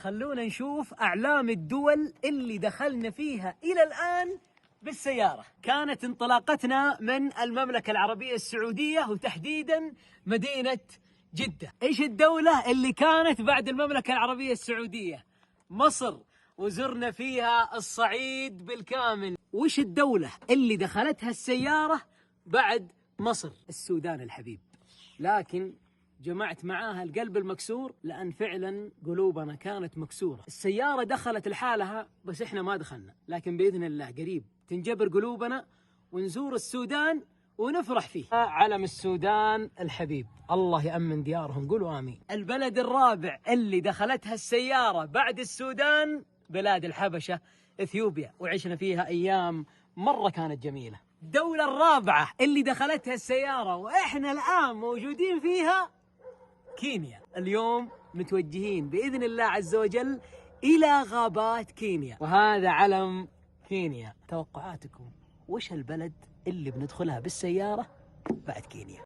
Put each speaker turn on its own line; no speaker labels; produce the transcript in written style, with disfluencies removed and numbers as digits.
خلونا نشوف أعلام الدول اللي دخلنا فيها إلى الآن بالسيارة. كانت انطلاقتنا من المملكة العربية السعودية وتحديدا مدينة جدة. إيش الدولة اللي كانت بعد المملكة العربية السعودية؟ مصر، وزرنا فيها الصعيد بالكامل. وش الدولة اللي دخلتها السيارة بعد مصر؟ السودان الحبيب. لكن جمعت معاها القلب المكسور، لأن فعلا قلوبنا كانت مكسورة. السيارة دخلت لحالها بس إحنا ما دخلنا، لكن بإذن الله قريب تنجبر قلوبنا ونزور السودان ونفرح فيه. علم السودان الحبيب، الله يأمن ديارهم، قولوا آمين. البلد الرابع اللي دخلتها السيارة بعد السودان بلاد الحبشة، إثيوبيا، وعشنا فيها أيام مرة كانت جميلة. الدولة الرابعة اللي دخلتها السيارة وإحنا الآن موجودين فيها كينيا. اليوم متوجهين بإذن الله عز وجل إلى غابات كينيا، وهذا علم كينيا. توقعاتكم وش البلد اللي بندخلها بالسيارة بعد كينيا؟